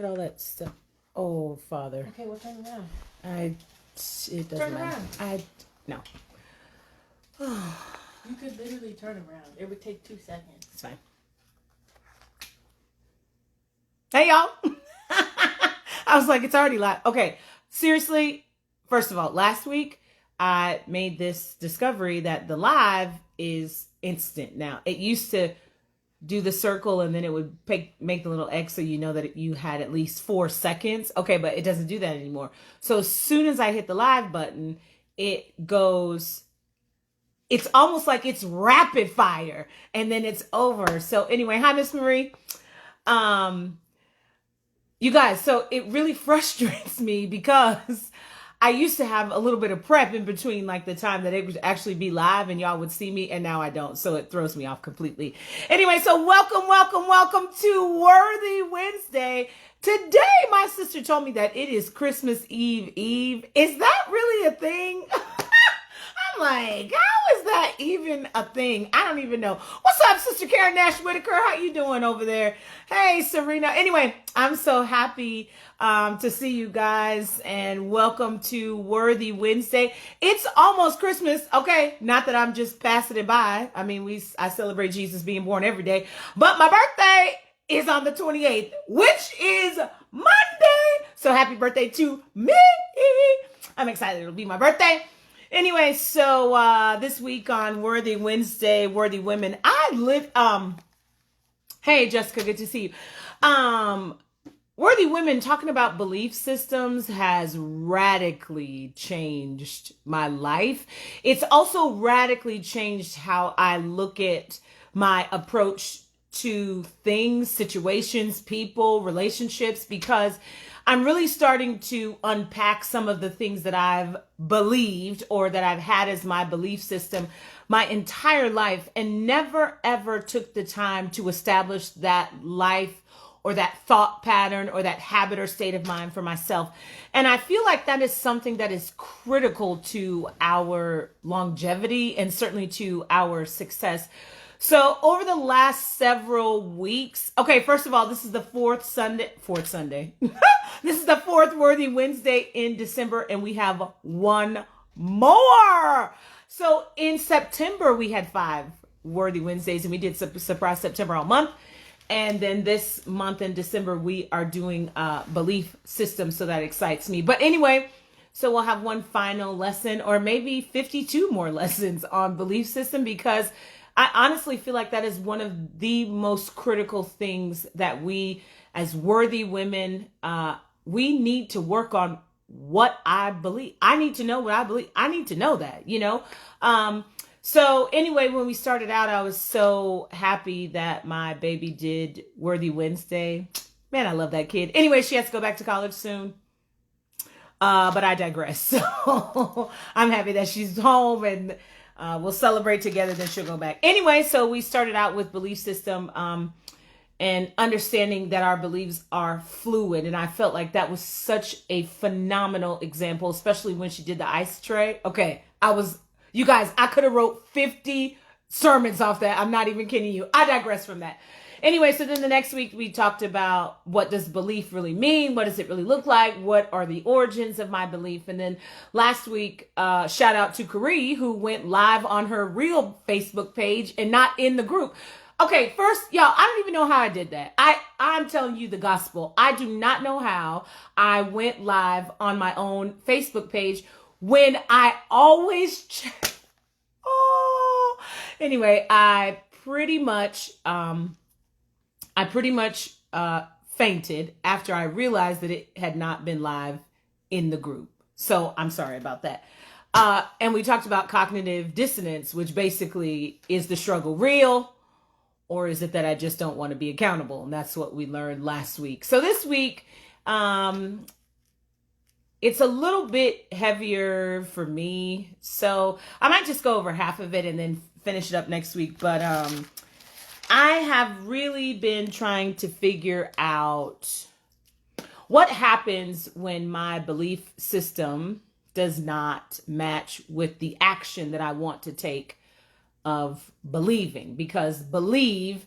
all that stuff. Oh, Father. Okay, well, turn around. It doesn't Turn matter. around. No. You could literally turn around. It would take 2 seconds. It's fine. Hey, y'all. I was like, it's already live. Okay. Seriously, first of all, last week I made this discovery that the live is instant now. It used to do the circle and then it would make the little X so you know that you had at least 4 seconds. Okay, but it doesn't do that anymore. So as soon as I hit the live button, it goes, it's almost like it's rapid fire and then it's over. So anyway, hi, Miss Marie. You guys, so it really frustrates me because I used to have a little bit of prep in between like the time that it would actually be live and y'all would see me, and now I don't. So it throws me off completely. Anyway, so welcome to Worthy Wednesday. Today, my sister told me that it is Christmas Eve. Is that really a thing? I'm like, how is that even a thing? I don't even know. What's up, Sister Karen Nash Whitaker? How you doing over there? Hey, Serena. Anyway, I'm so happy to see you guys, and welcome to Worthy Wednesday. It's almost Christmas. Okay, not that I'm just passing it by. I mean, I celebrate Jesus being born every day, but my birthday is on the 28th, which is Monday. So happy birthday to me. I'm excited. It'll be my birthday. Anyway, so this week on Worthy Wednesday, Worthy Women, hey Jessica, good to see you. Worthy Women, talking about belief systems has radically changed my life. It's also radically changed how I look at my approach to things, situations, people, relationships, because I'm really starting to unpack some of the things that I've believed or that I've had as my belief system my entire life, and never ever took the time to establish that life or that thought pattern or that habit or state of mind for myself. And I feel like that is something that is critical to our longevity and certainly to our success. So over the last several weeks, okay, first of all, this is the fourth Sunday. This is the fourth Worthy Wednesday in December, and we have one more. So in September, we had 5 Worthy Wednesdays, and we did surprise September all month. And then this month in December, we are doing belief systems, so that excites me. But anyway, so we'll have one final lesson, or maybe 52 more lessons on belief system, because I honestly feel like that is one of the most critical things that we as worthy women, we need to work on what I believe. I need to know what I believe. I need to know that, you know? So anyway, when we started out, I was so happy that my baby did Worthy Wednesday. Man, I love that kid. Anyway, she has to go back to college soon. But I digress. So I'm happy that she's home, and we'll celebrate together, then she'll go back. Anyway, so we started out with belief system and understanding that our beliefs are fluid. And I felt like that was such a phenomenal example, especially when she did the ice tray. Okay, you guys, I could have wrote 50 sermons off that. I'm not even kidding you. I digress from that. Anyway, so then the next week we talked about what does belief really mean? What does it really look like? What are the origins of my belief? And then last week, shout out to Carrie, who went live on her real Facebook page and not in the group. Okay, first, y'all, I don't even know how I did that. I'm telling you the gospel. I do not know how I went live on my own Facebook page when I always check. Oh, anyway, I pretty much fainted after I realized that it had not been live in the group. So I'm sorry about that. And we talked about cognitive dissonance, which basically is the struggle real, or is it that I just don't want to be accountable? And that's what we learned last week. So this week, it's a little bit heavier for me. So I might just go over half of it and then finish it up next week. But I have really been trying to figure out what happens when my belief system does not match with the action that I want to take of believing, because believe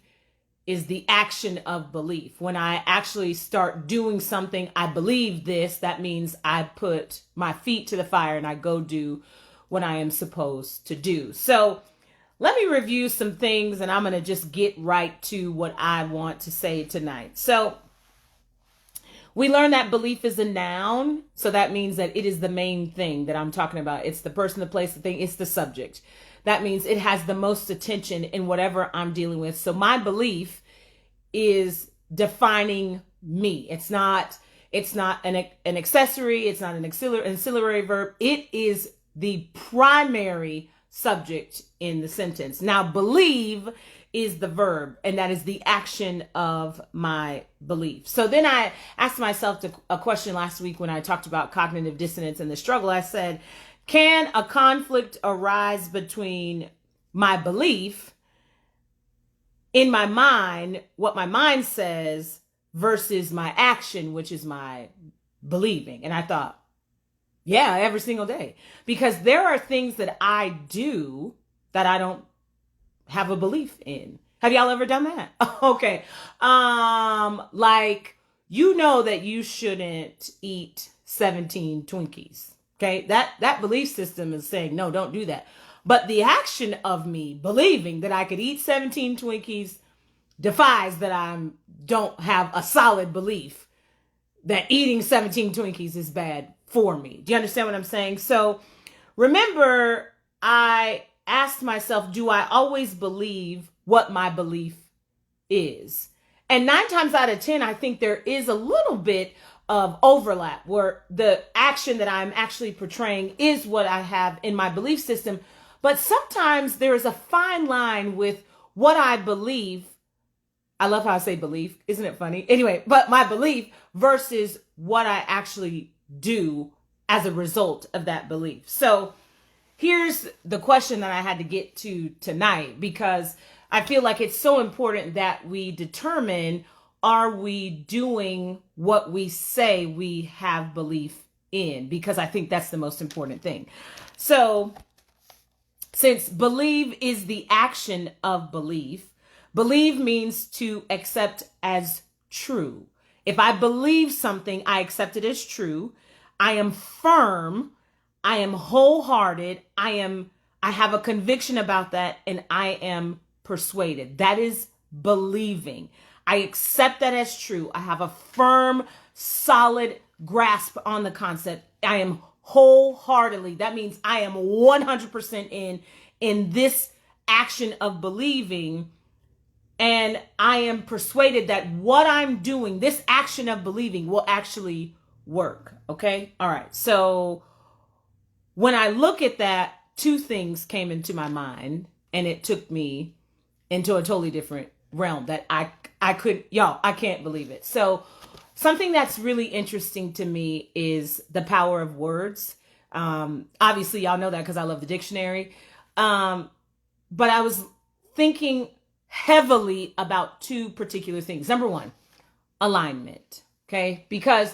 is the action of belief. When I actually start doing something, I believe this, that means I put my feet to the fire and I go do what I am supposed to do. So let me review some things and I'm going to just get right to what I want to say tonight. So we learned that belief is a noun. So that means that it is the main thing that I'm talking about. It's the person, the place, the thing, it's the subject. That means it has the most attention in whatever I'm dealing with. So my belief is defining me. It's not an accessory. It's not an ancillary verb. It is the primary subject in the sentence. Now, believe is the verb, and that is the action of my belief. So then I asked myself a question last week when I talked about cognitive dissonance and the struggle. I said, can a conflict arise between my belief in my mind, what my mind says, versus my action, which is my believing? And I thought, yeah, every single day. Because there are things that I do that I don't have a belief in. Have y'all ever done that? Okay. Like, you know that you shouldn't eat 17 Twinkies. Okay. That belief system is saying, no, don't do that. But the action of me believing that I could eat 17 Twinkies defies that I don't have a solid belief that eating 17 Twinkies is bad for me. Do you understand what I'm saying? So remember, I asked myself, do I always believe what my belief is? And 9 times out of 10, I think there is a little bit of overlap where the action that I'm actually portraying is what I have in my belief system. But sometimes there is a fine line with what I believe. I love how I say belief. Isn't it funny? Anyway, but my belief versus what I actually do as a result of that belief. So here's the question that I had to get to tonight, because I feel like it's so important that we determine, are we doing what we say we have belief in? Because I think that's the most important thing. So since believe is the action of belief, believe means to accept as true. If I believe something, I accept it as true. I am firm. I am wholehearted. I have a conviction about that, and I am persuaded. That is believing. I accept that as true. I have a firm, solid grasp on the concept. I am wholeheartedly. That means I am 100% in this action of believing. And I am persuaded that what I'm doing, this action of believing, will actually work. Okay? All right. So when I look at that, 2 things came into my mind, and it took me into a totally different realm that I can't believe it. So something that's really interesting to me is the power of words. Obviously, y'all know that because I love the dictionary. But I was thinking heavily about 2 particular things. Number 1, alignment. Okay? Because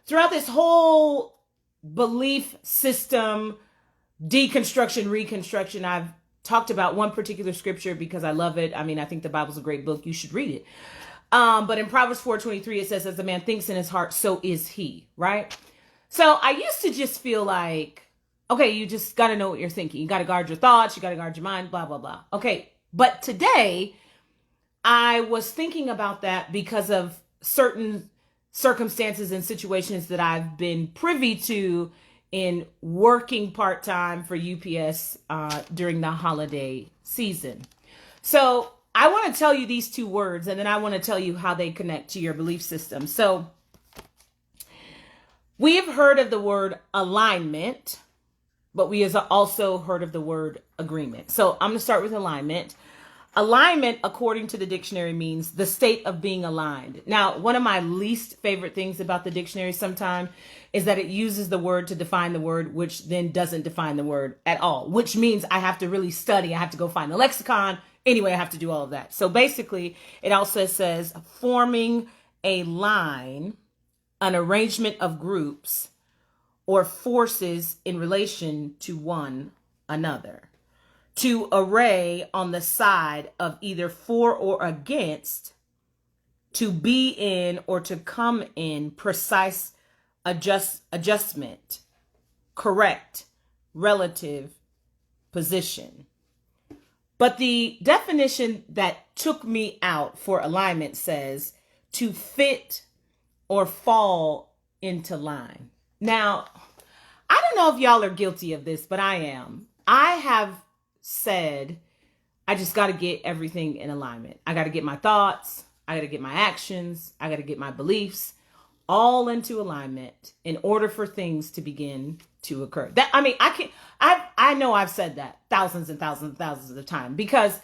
throughout this whole belief system, deconstruction, reconstruction, I've talked about one particular scripture because I love it. I mean, I think the Bible's a great book. You should read it. But in Proverbs 4:23, it says, as a man thinks in his heart, so is he, right? So I used to just feel like, okay, you just got to know what you're thinking. You got to guard your thoughts. You got to guard your mind, blah, blah, blah. Okay. But today I was thinking about that because of certain circumstances and situations that I've been privy to in working part-time for UPS during the holiday season. So I want to tell you these 2 words, and then I want to tell you how they connect to your belief system. So we have heard of the word alignment, but we have also heard of the word agreement. So I'm going to start with alignment. Alignment, according to the dictionary, means the state of being aligned. Now, one of my least favorite things about the dictionary sometimes is that it uses the word to define the word, which then doesn't define the word at all, which means I have to really study. I have to go find the lexicon. Anyway, I have to do all of that. So basically, it also says forming a line, an arrangement of groups, or forces in relation to one another. to array on the side of either for or against, to be in or to come in precise adjustment, correct, relative position. But the definition that took me out for alignment says to fit or fall into line. Now, I don't know if y'all are guilty of this, but I am. I have said, I just got to get everything in alignment. I got to get my thoughts, I got to get my actions, I got to get my beliefs all into alignment in order for things to begin to occur. That, I mean, I know I've said that thousands and thousands and thousands of times, because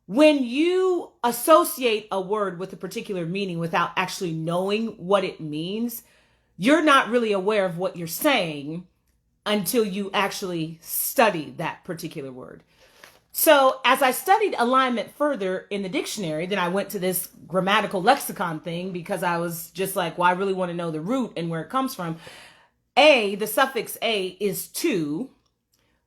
when you associate a word with a particular meaning without actually knowing what it means, you're not really aware of what you're saying until you actually study that particular word. So as I studied alignment further in the dictionary, then I went to this grammatical lexicon thing because I was just like, well, I really want to know the root and where it comes from. The suffix a is to.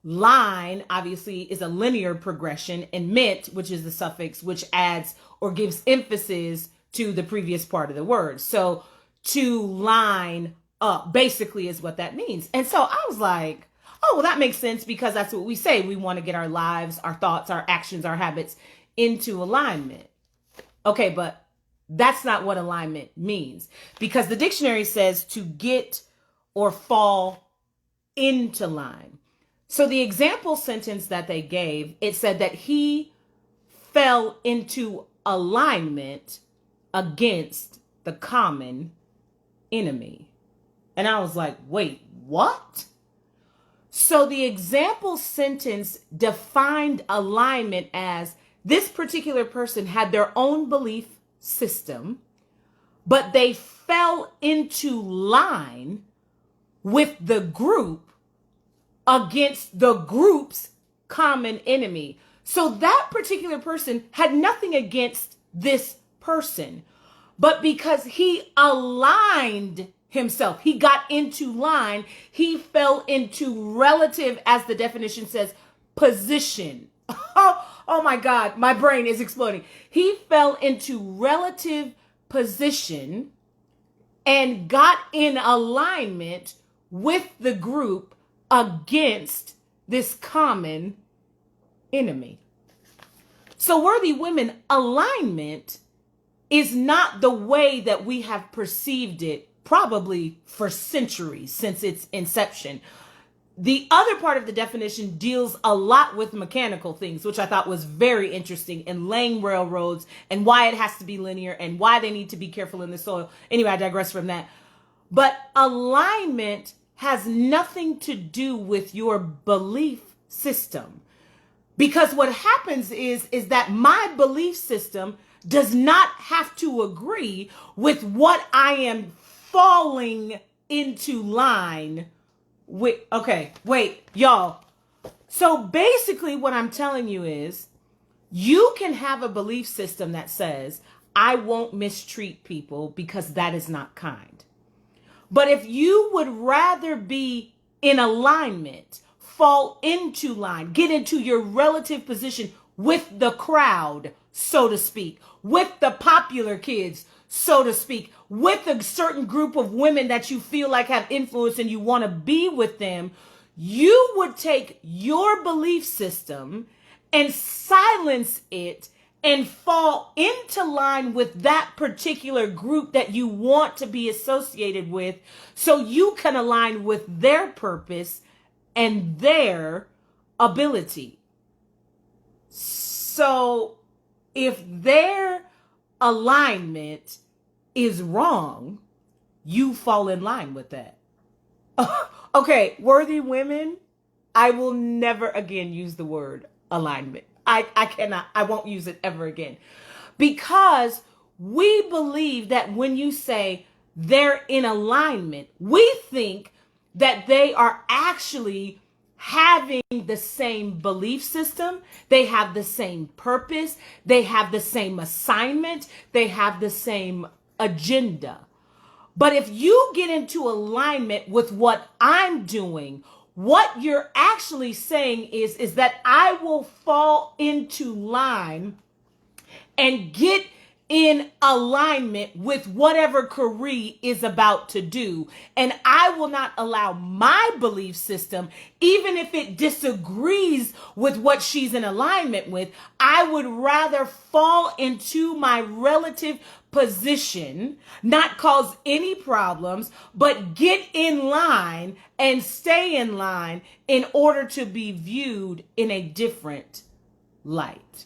Line, obviously, is a linear progression, and ment, which is the suffix, which adds or gives emphasis to the previous part of the word. So to line up basically is what that means. And so I was like, oh, well, that makes sense, because that's what we say. We want to get our lives, our thoughts, our actions, our habits into alignment. Okay, but that's not what alignment means, because the dictionary says to get or fall into line. So the example sentence that they gave, it said that he fell into alignment against the common enemy. And I was like, wait, what? So the example sentence defined alignment as this particular person had their own belief system, but they fell into line with the group against the group's common enemy. So that particular person had nothing against this person, but because he aligned himself, he got into line, he fell into relative, as the definition says, position. Oh my God, my brain is exploding. He fell into relative position and got in alignment with the group against this common enemy. So, worthy women, alignment is not the way that we have perceived it probably for centuries since its inception. The other part of the definition deals a lot with mechanical things, which I thought was very interesting, in laying railroads and why it has to be linear and why they need to be careful in the soil. Anyway, I digress from that. But alignment has nothing to do with your belief system. Because what happens is that my belief system does not have to agree with what I am falling into line with. Okay, wait, y'all. So basically what I'm telling you is, you can have a belief system that says, I won't mistreat people because that is not kind. But if you would rather be in alignment, fall into line, get into your relative position with the crowd, so to speak, with the popular kids, so to speak, with a certain group of women that you feel like have influence and you want to be with them, you would take your belief system and silence it and fall into line with that particular group that you want to be associated with, so you can align with their purpose and their ability. So if their alignment is wrong, you fall in line with that. Okay, worthy women, I will never again use the word alignment. I cannot, I won't use it ever again. Because we believe that when you say they're in alignment, we think that they are actually having the same belief system, they have the same purpose, they have the same assignment, they have the same agenda. But if you get into alignment with what I'm doing, what you're actually saying is that I will fall into line and get in alignment with whatever Kari is about to do. And I will not allow my belief system, even if it disagrees with what she's in alignment with, I would rather fall into my relative position, not cause any problems, but get in line and stay in line in order to be viewed in a different light.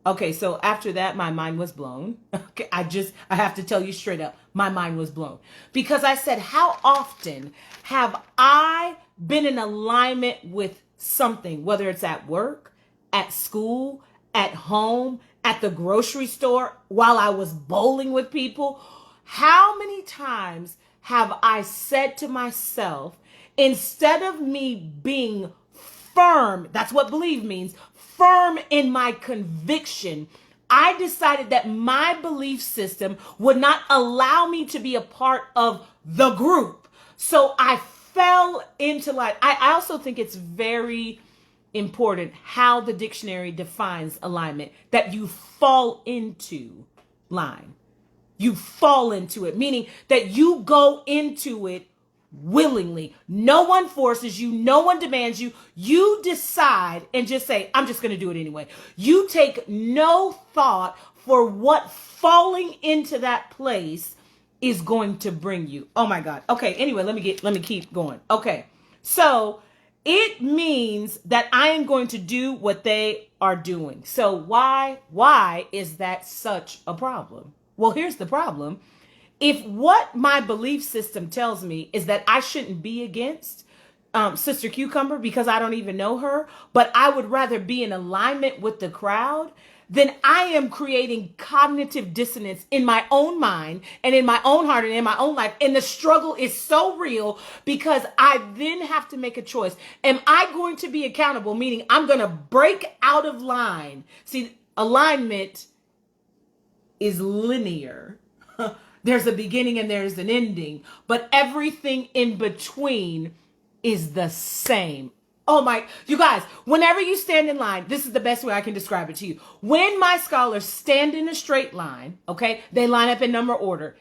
Okay, so after that, my mind was blown. Okay, I have to tell you straight up, my mind was blown. Because I said, how often have I been in alignment with something, whether it's at work, at school, at home, at the grocery store, while I was bowling with people? How many times have I said to myself, instead of me being firm, that's what believe means, firm in my conviction, I decided that my belief system would not allow me to be a part of the group. So I fell into line. I also think it's very important how the dictionary defines alignment, that you fall into line. You fall into it, meaning that you go into it willingly. No one forces you. No one demands you. You decide and just say, I'm just going to do it anyway. You take no thought for what falling into that place is going to bring you. Oh my God. Okay. Anyway, let me keep going. Okay. So it means that I am going to do what they are doing. So why is that such a problem? Well, here's the problem. If what my belief system tells me is that I shouldn't be against Sister Cucumber because I don't even know her, but I would rather be in alignment with the crowd, then I am creating cognitive dissonance in my own mind and in my own heart and in my own life. And the struggle is so real because I then have to make a choice. Am I going to be accountable? Meaning I'm going to break out of line. See, alignment is linear. There's a beginning and there's an ending, but everything in between is the same. Oh my, you guys, whenever you stand in line, this is the best way I can describe it to you. When my scholars stand in a straight line, okay, they line up in number order.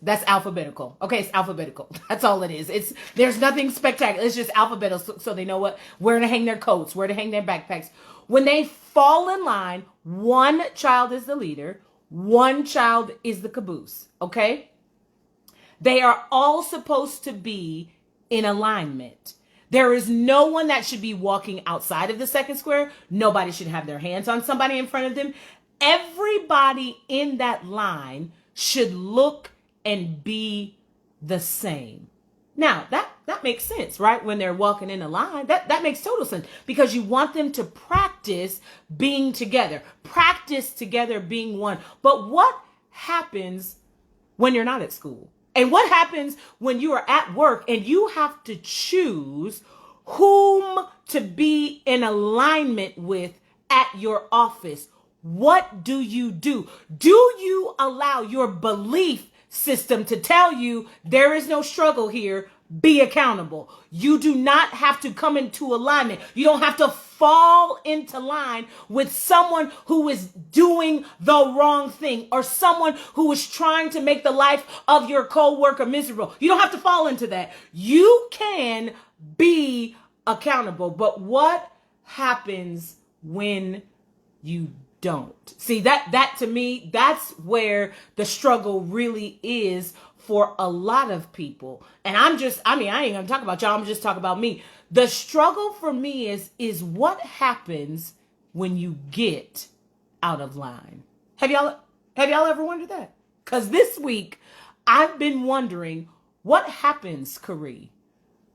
That's alphabetical. Okay, it's alphabetical. That's all it is. There's nothing spectacular. It's just alphabetical so they know where to hang their coats, where to hang their backpacks. When they fall in line, one child is the leader, one child is the caboose, okay? They are all supposed to be in alignment. There is no one that should be walking outside of the second square. Nobody should have their hands on somebody in front of them. Everybody in that line should look and be the same. Now, that makes sense, right? When they're walking in a line, that makes total sense because you want them to practice being together, practice together being one. But what happens when you're not at school? And what happens when you are at work and you have to choose whom to be in alignment with at your office? What do? Do you allow your belief system to tell you there is no struggle here? Be accountable. You do not have to come into alignment. You don't have to fall into line with someone who is doing the wrong thing or someone who is trying to make the life of your coworker miserable. You don't have to fall into that. You can be accountable. But what happens when you don't? See, that to me, that's where the struggle really is for a lot of people. And I ain't gonna talk about y'all, I'm just talking about me. The struggle for me is what happens when you get out of line. Have y'all ever wondered that? Because this week I've been wondering what happens, Kari,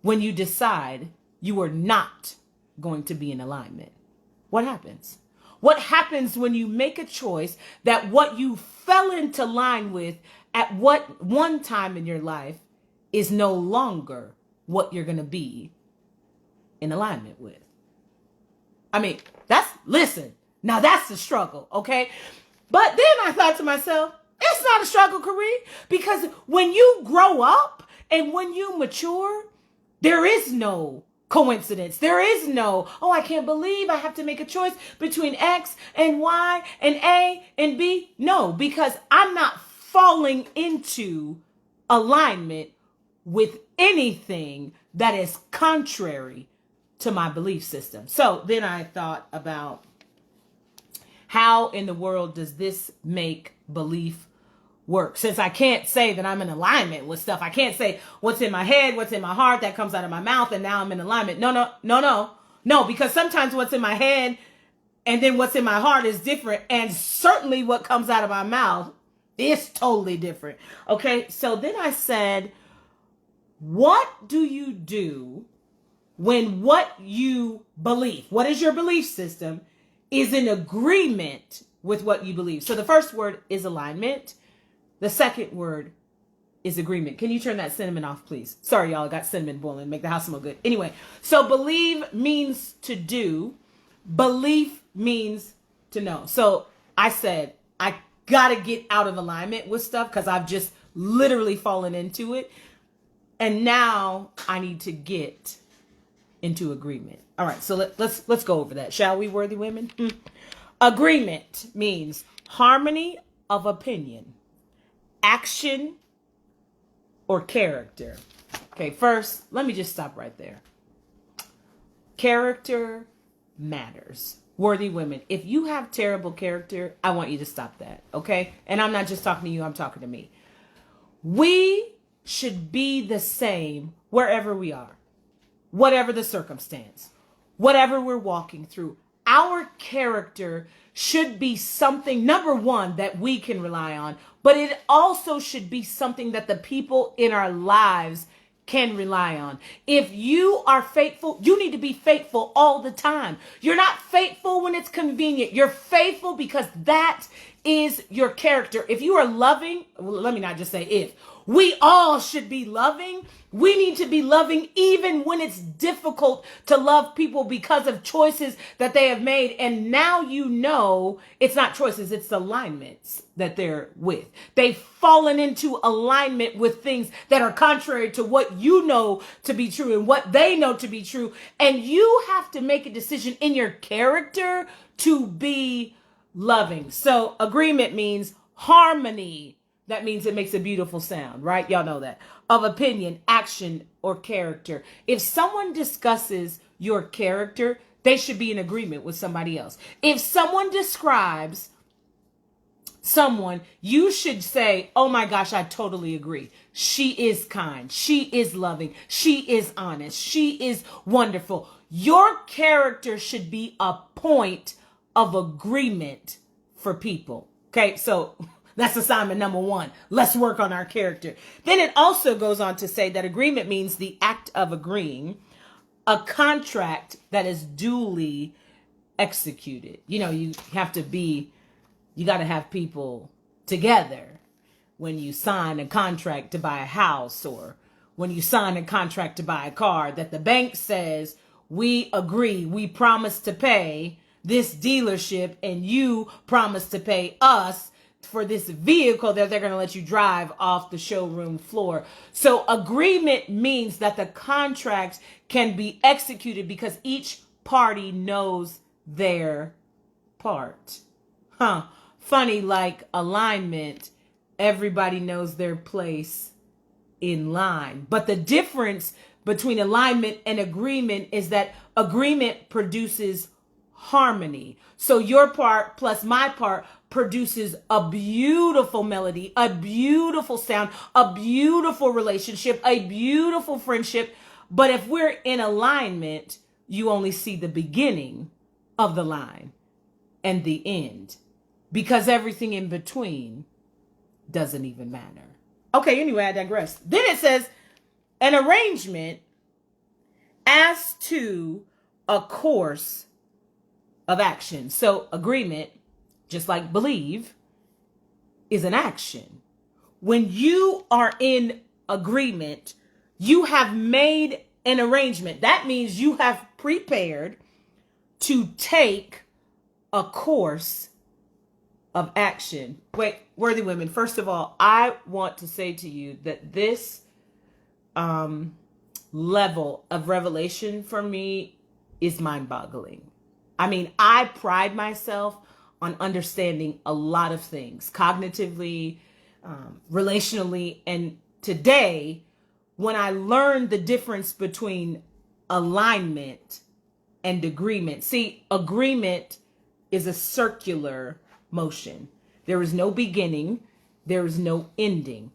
when you decide you are not going to be in alignment. What happens? What happens when you make a choice that what you fell into line with at one time in your life is no longer what you're going to be in alignment with? I mean, now that's the struggle, okay? But then I thought to myself, it's not a struggle, Kari, because when you grow up and when you mature, There is no coincidence. There is no, oh, I can't believe I have to make a choice between X and Y and A and B. No, because I'm not falling into alignment with anything that is contrary to my belief system. So then I thought about, how in the world does this make belief work? Since I can't say that I'm in alignment with stuff, I can't say what's in my head, what's in my heart, that comes out of my mouth, and now I'm in alignment. No, because sometimes what's in my head and then what's in my heart is different, and certainly what comes out of my mouth is totally different. Okay, so then I said, what do you do when what you believe, what is your belief system, is in agreement with what you believe? So the first word is alignment. The second word is agreement. Can you turn that cinnamon off, please? Sorry, y'all, I got cinnamon boiling. Make the house smell good. Anyway, so believe means to do. Belief means to know. So I said, I got to get out of alignment with stuff because I've just literally fallen into it. And now I need to get into agreement. All right, so let's go over that, shall we, worthy women? Agreement means harmony of opinion, action, or character. Okay, first, let me just stop right there. Character matters. Worthy women, if you have terrible character, I want you to stop that, okay? And I'm not just talking to you, I'm talking to me. We should be the same wherever we are, whatever the circumstance, whatever we're walking through. Our character should be something, number one, that we can rely on, but it also should be something that the people in our lives can rely on. If you are faithful, you need to be faithful all the time. You're not faithful when it's convenient. You're faithful because that is your character. If you are loving, well, let me not just say if. We all should be loving. We need to be loving even when it's difficult to love people because of choices that they have made. And now you know it's not choices, it's alignments that they're with. They've fallen into alignment with things that are contrary to what you know to be true and what they know to be true. And you have to make a decision in your character to be loving. So agreement means harmony. That means it makes a beautiful sound, right? Y'all know that. Of opinion, action, or character. If someone discusses your character, they should be in agreement with somebody else. If someone describes someone, you should say, oh my gosh, I totally agree. She is kind. She is loving. She is honest. She is wonderful. Your character should be a point of agreement for people. Okay, so that's assignment number one. Let's work on our character. Then it also goes on to say that agreement means the act of agreeing, a contract that is duly executed. You know, you got to have people together when you sign a contract to buy a house, or when you sign a contract to buy a car, that the bank says, we agree, we promise to pay this dealership and you promise to pay us for this vehicle that they're going to let you drive off the showroom floor. So agreement means that the contract can be executed because each party knows their part. Funny, like alignment, everybody knows their place in line. But the difference between alignment and agreement is that agreement produces harmony. So your part plus my part produces a beautiful melody, a beautiful sound, a beautiful relationship, a beautiful friendship. But if we're in alignment, you only see the beginning of the line and the end, because everything in between doesn't even matter. Okay, anyway, I digress. Then it says an arrangement as to a course of action. So agreement, just like believe, is an action. When you are in agreement, you have made an arrangement. That means you have prepared to take a course of action. Wait, worthy women, first of all, I want to say to you that this level of revelation for me is mind-boggling. I mean, I pride myself on understanding a lot of things cognitively, relationally, and today, when I learned the difference between alignment and agreement. See, agreement is a circular motion. There is no beginning, there is no ending.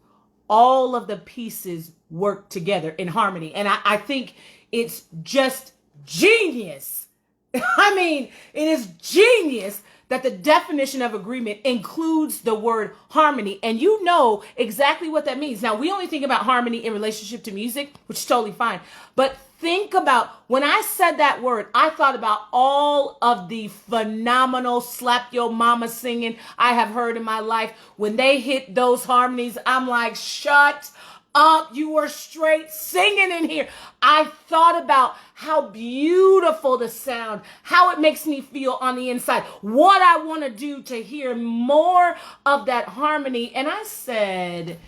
All of the pieces work together in harmony. And I think it's just genius. I mean, it is genius that the definition of agreement includes the word harmony. And you know exactly what that means. Now, we only think about harmony in relationship to music, which is totally fine. But think about, when I said that word, I thought about all of the phenomenal slap your mama singing I have heard in my life. When they hit those harmonies, I'm like, shut up, you were straight singing in here. I thought about how beautiful the sound, how it makes me feel on the inside, what I want to do to hear more of that harmony. And I said,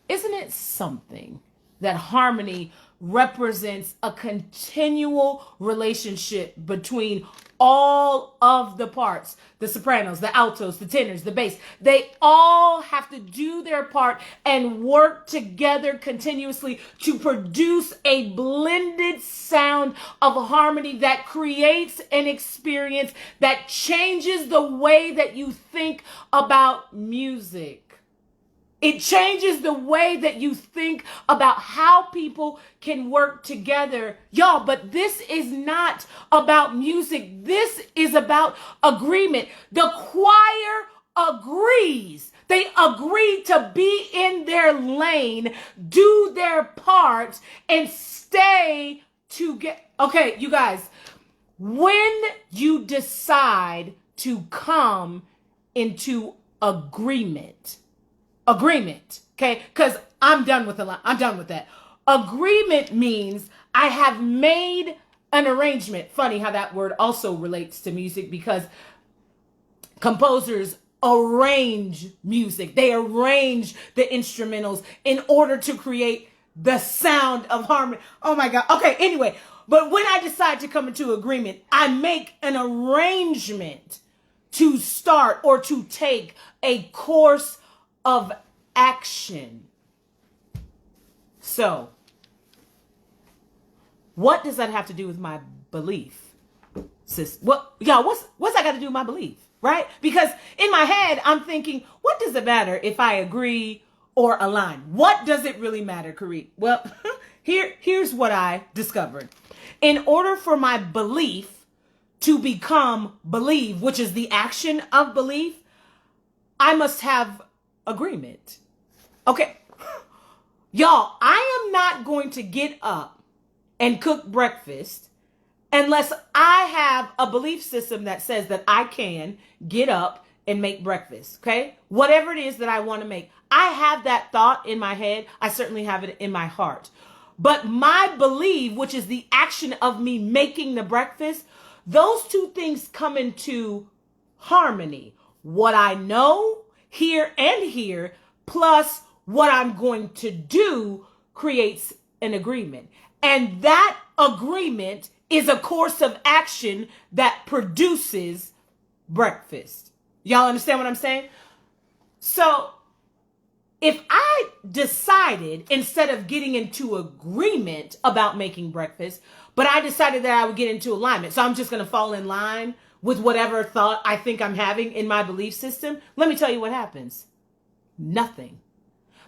isn't it something that harmony represents a continual relationship between all of the parts, the sopranos, the altos, the tenors, the bass. They all have to do their part and work together continuously to produce a blended sound of harmony that creates an experience that changes the way that you think about music. It changes the way that you think about how people can work together. Y'all, but this is not about music. This is about agreement. The choir agrees. They agree to be in their lane, do their part, and stay together. Okay, you guys, when you decide to come into agreement, okay? Because I'm done with that. Agreement means I have made an arrangement. Funny how that word also relates to music, because composers arrange music. They arrange the instrumentals in order to create the sound of harmony. Oh my God. Okay, anyway, but when I decide to come into agreement, I make an arrangement to start or to take a course of action. So, what does that have to do with my belief? What's that got to do with my belief, right? Because in my head, I'm thinking, what does it matter if I agree or align? What does it really matter, Kareem? Well, here's what I discovered. In order for my belief to become believe, which is the action of belief, I must have agreement. Okay. Y'all, I am not going to get up and cook breakfast unless I have a belief system that says that I can get up and make breakfast. Okay. Whatever it is that I want to make. I have that thought in my head. I certainly have it in my heart. But my belief, which is the action of me making the breakfast, those two things come into harmony. What I know here and here, plus what I'm going to do, creates an agreement. And that agreement is a course of action that produces breakfast. Y'all understand what I'm saying? So if I decided, instead of getting into agreement about making breakfast, but I decided that I would get into alignment, so I'm just going to fall in line with whatever thought I think I'm having in my belief system, let me tell you what happens. Nothing.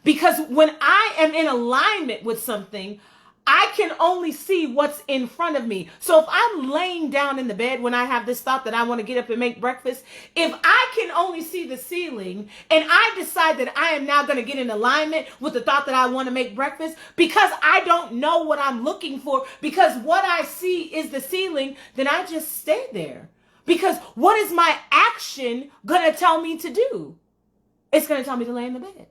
Because when I am in alignment with something, I can only see what's in front of me. So if I'm laying down in the bed when I have this thought that I want to get up and make breakfast, if I can only see the ceiling and I decide that I am now going to get in alignment with the thought that I want to make breakfast, because I don't know what I'm looking for, because what I see is the ceiling, then I just stay there. Because what is my action going to tell me to do? It's going to tell me to lay in the bed.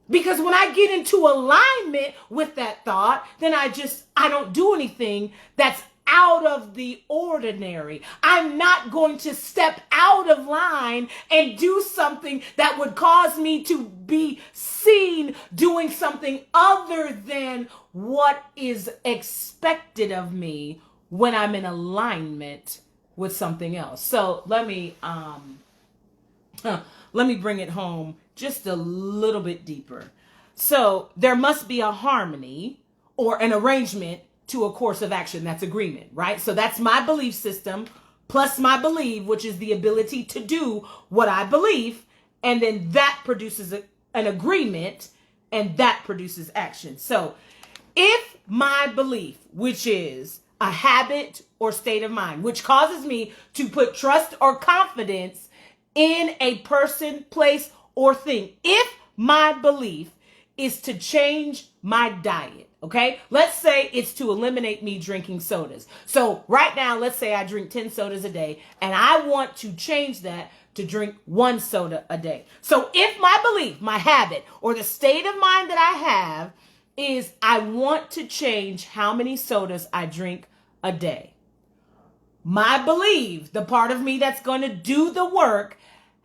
Because when I get into alignment with that thought, then I don't do anything that's out of the ordinary. I'm not going to step out of line and do something that would cause me to be seen doing something other than what is expected of me when I'm in alignment with something else. So let me bring it home just a little bit deeper. So there must be a harmony or an arrangement to a course of action. That's agreement, right? So that's my belief system plus my belief, which is the ability to do what I believe. And then that produces an agreement, and that produces action. So if my belief, which is a habit or state of mind, which causes me to put trust or confidence in a person, place, or thing, if my belief is to change my diet, okay? Let's say it's to eliminate me drinking sodas. So right now, let's say I drink 10 sodas a day, and I want to change that to drink 1 soda a day. So if my belief, my habit, or the state of mind that I have is I want to change how many sodas I drink a day, my belief, the part of me that's going to do the work,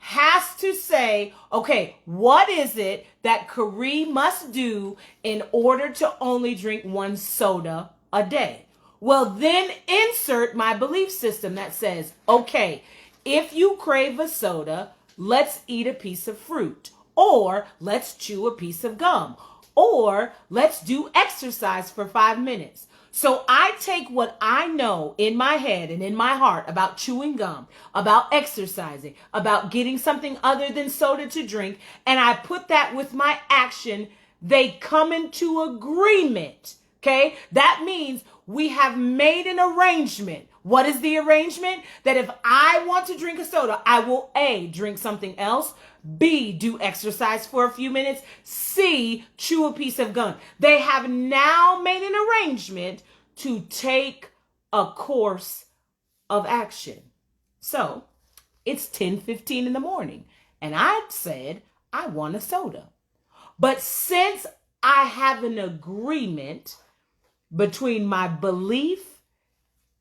has to say, okay, what is it that Carrie must do in order to only drink 1 soda a day? Well, then insert my belief system that says, okay, if you crave a soda, let's eat a piece of fruit, or let's chew a piece of gum, or let's do exercise for 5 minutes. So I take what I know in my head and in my heart about chewing gum, about exercising, about getting something other than soda to drink, and I put that with my action. They come into agreement, okay? That means we have made an arrangement. What is the arrangement? That if I want to drink a soda, I will A, drink something else, B, do exercise for a few minutes, C, chew a piece of gum. They have now made an arrangement to take a course of action. So it's 10:15 in the morning, and I said I want a soda. But since I have an agreement between my belief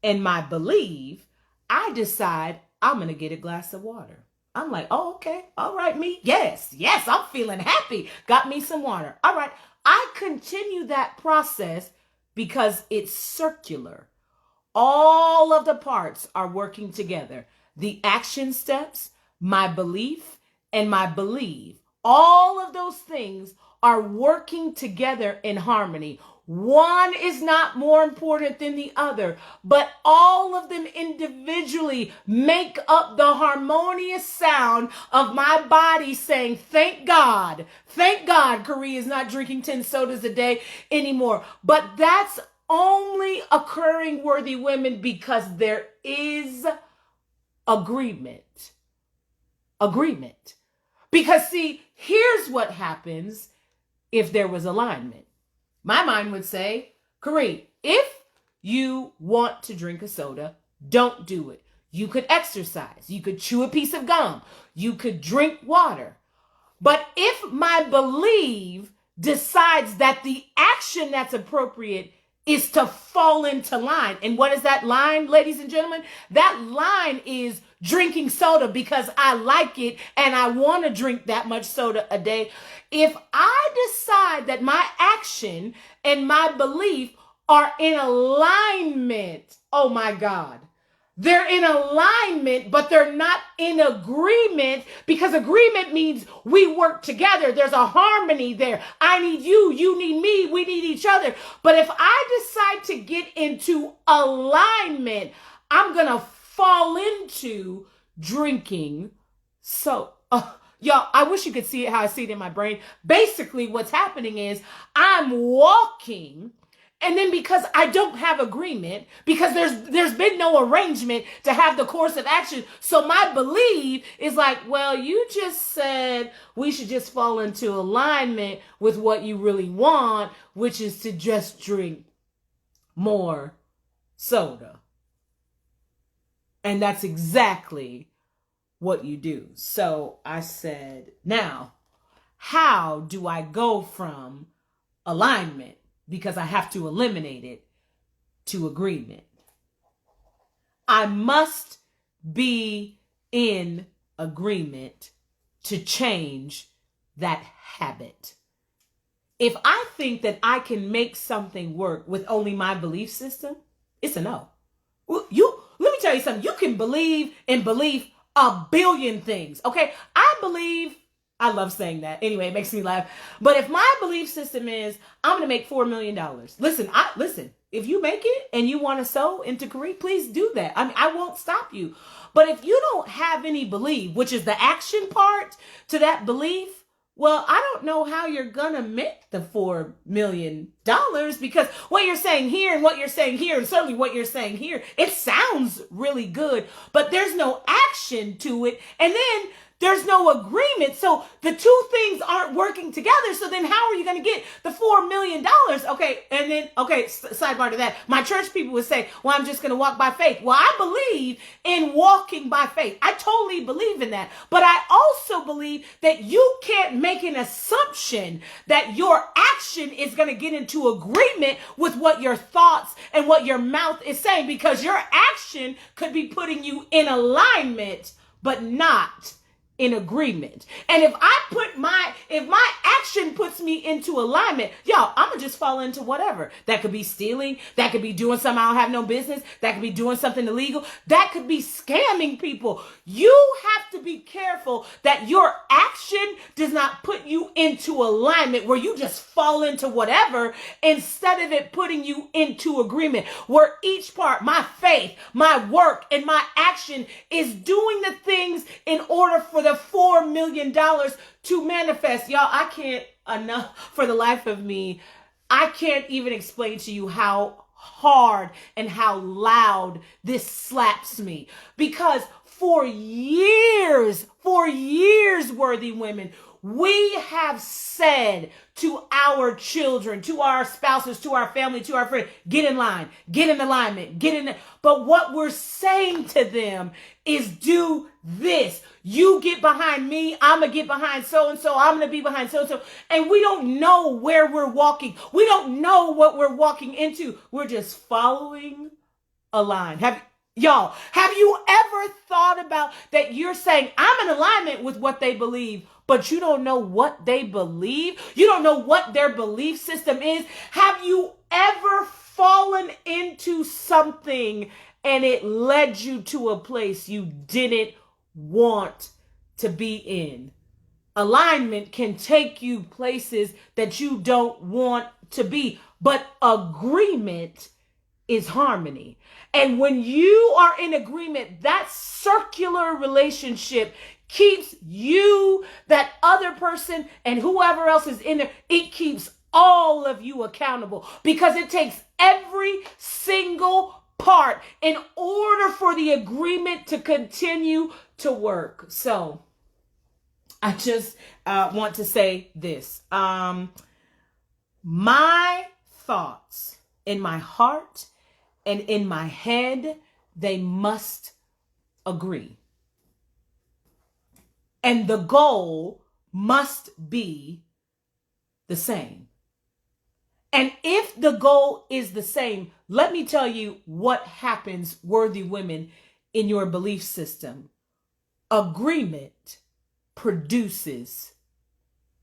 and my belief, I decide I'm going to get a glass of water. I'm like, oh, okay. All right, me. Yes, I'm feeling happy. Got me some water. All right. I continue that process because it's circular. All of the parts are working together. The action steps, my belief, and my belief. All of those things are working together in harmony. One is not more important than the other, but all of them individually make up the harmonious sound of my body saying, thank God, Carrie is not drinking 10 sodas a day anymore. But that's only occurring, worthy women, because there is agreement. Because see, here's what happens if there was alignment. My mind would say, Carrie, if you want to drink a soda, don't do it. You could exercise. You could chew a piece of gum. You could drink water. But if my belief decides that the action that's appropriate is to fall into line. And what is that line, ladies and gentlemen? That line is drinking soda because I like it and I want to drink that much soda a day. If I decide that my action and my belief are in alignment, oh my God, they're in alignment, but they're not in agreement, because agreement means we work together. There's a harmony there. I need you, you need me, we need each other. But if I decide to get into alignment, I'm going to fall into drinking. So, y'all, I wish you could see it how I see it in my brain. Basically, what's happening is I'm walking, and then because I don't have agreement, because there's been no arrangement to have the course of action, so my belief is like, well, you just said we should just fall into alignment with what you really want, which is to just drink more soda. And that's exactly what you do. So I said, now, how do I go from alignment, because I have to eliminate it, to agreement? I must be in agreement to change that habit. If I think that I can make something work with only my belief system, it's a no. Let me tell you something. You can believe in belief a billion things. Okay. I love saying that. Anyway, it makes me laugh. But if my belief system is I'm going to make $4 million. Listen, if you make it and you want to sow into Kareem, please do that. I mean, I won't stop you. But if you don't have any belief, which is the action part to that belief, well, I don't know how you're going to make the $4 million because what you're saying here and what you're saying here, and certainly what you're saying here, it sounds really good, but there's no action to it. And then there's no agreement. So the two things aren't working together. So then how are you going to get the $4 million? Okay. And then, sidebar to that. My church people would say, well, I'm just going to walk by faith. Well, I believe in walking by faith. I totally believe in that. But I also believe that you can't make an assumption that your action is going to get into agreement with what your thoughts and what your mouth is saying, because your action could be putting you in alignment, but not in agreement. And if my action puts me into alignment, y'all, I'm gonna just fall into whatever. That could be stealing. That could be doing something I don't have no business. That could be doing something illegal. That could be scamming people. You have to be careful that your action does not put you into alignment where you just fall into whatever, instead of it putting you into agreement where each part, my faith, my work, and my action is doing the things in order for the $4 million to manifest. Y'all, I can't enough for the life of me. I can't even explain to you how hard and how loud this slaps me, because for years, worthy women, we have said to our children, to our spouses, to our family, to our friends, get in line, get in alignment, get in. But what we're saying to them is do this. You get behind me, I'm going to get behind so-and-so, I'm going to be behind so-and-so. And we don't know where we're walking. We don't know what we're walking into. We're just following a line. Have you ever thought about that? You're saying I'm in alignment with what they believe, but you don't know what they believe. You don't know what their belief system is. Have you ever fallen into something and it led you to a place you didn't want to be in? Alignment can take you places that you don't want to be, but agreement is harmony. And when you are in agreement, that circular relationship keeps you, that other person, and whoever else is in there, it keeps all of you accountable, because it takes every single part in order for the agreement to continue to work. So I just want to say this. My thoughts in my heart and in my head, they must agree. And the goal must be the same. And if the goal is the same, let me tell you what happens, worthy women, in your belief system. Agreement produces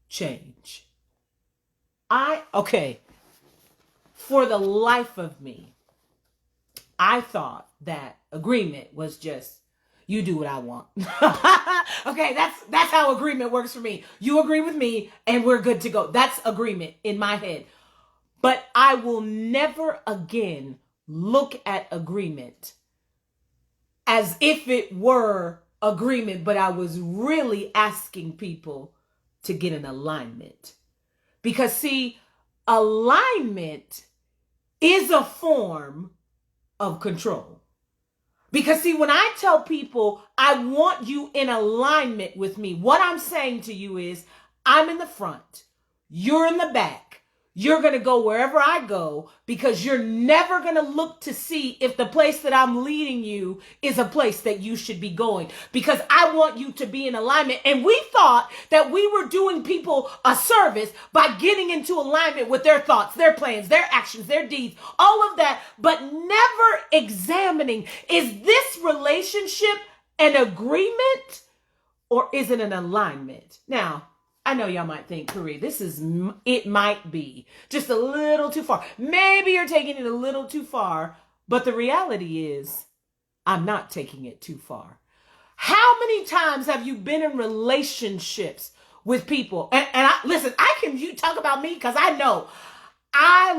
change. For the life of me, I thought that agreement was just, you do what I want. Okay, that's how agreement works for me. You agree with me and we're good to go. That's agreement in my head. But I will never again look at agreement as if it were agreement, but I was really asking people to get in alignment. Because see, alignment is a form of control. Because see, when I tell people I want you in alignment with me, what I'm saying to you is I'm in the front, you're in the back. You're going to go wherever I go because you're never going to look to see if the place that I'm leading you is a place that you should be going, because I want you to be in alignment. And we thought that we were doing people a service by getting into alignment with their thoughts, their plans, their actions, their deeds, all of that, but never examining, is this relationship an agreement or is it an alignment? Now, I know y'all might think, Kari, it might be just a little too far. Maybe you're taking it a little too far, but the reality is I'm not taking it too far. How many times have you been in relationships with people? Listen, you talk about me because I know I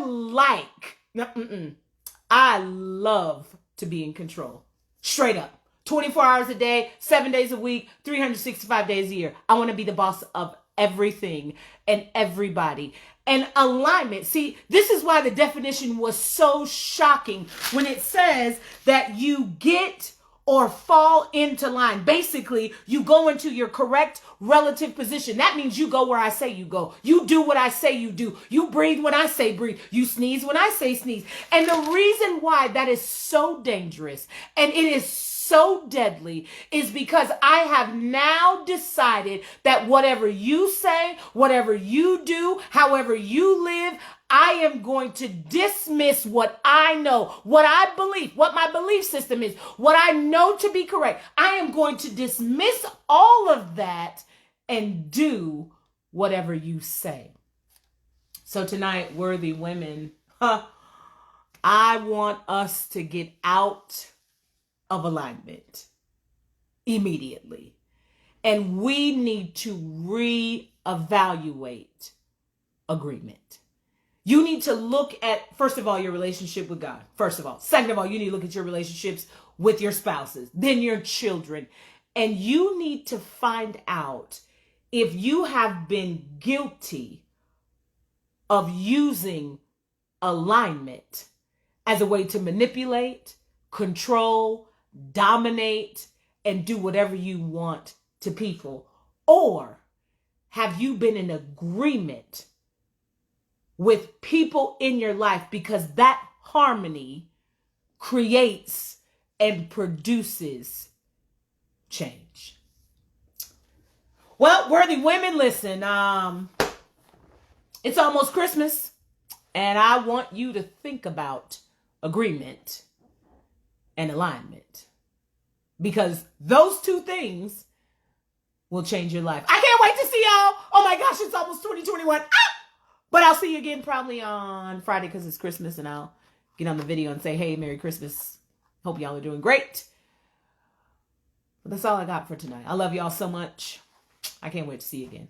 love to be in control. Straight up. 24 hours a day, 7 days a week, 365 days a year. I want to be the boss of everything and everybody. And alignment. See, this is why the definition was so shocking when it says that you get or fall into line. Basically, you go into your correct relative position. That means you go where I say you go. You do what I say you do. You breathe when I say breathe. You sneeze when I say sneeze. And the reason why that is so dangerous and it is so deadly is because I have now decided that whatever you say, whatever you do, however you live, I am going to dismiss what I know, what I believe, what my belief system is, what I know to be correct. I am going to dismiss all of that and do whatever you say. So tonight, worthy women, I want us to get out of alignment immediately. And we need to reevaluate agreement. You need to look at, first of all, your relationship with God. First of all. Second of all, you need to look at your relationships with your spouses, then your children. And you need to find out if you have been guilty of using alignment as a way to manipulate, control, dominate, and do whatever you want to people. Or have you been in agreement with people in your life, because that harmony creates and produces change. Well, worthy women, listen, it's almost Christmas, and I want you to think about agreement and alignment, because those two things will change your life. I can't wait to see y'all. Oh my gosh, it's almost 2021. But I'll see you again probably on Friday because it's Christmas, and I'll get on the video and say, hey, Merry Christmas. Hope y'all are doing great. But that's all I got for tonight. I love y'all so much. I can't wait to see you again.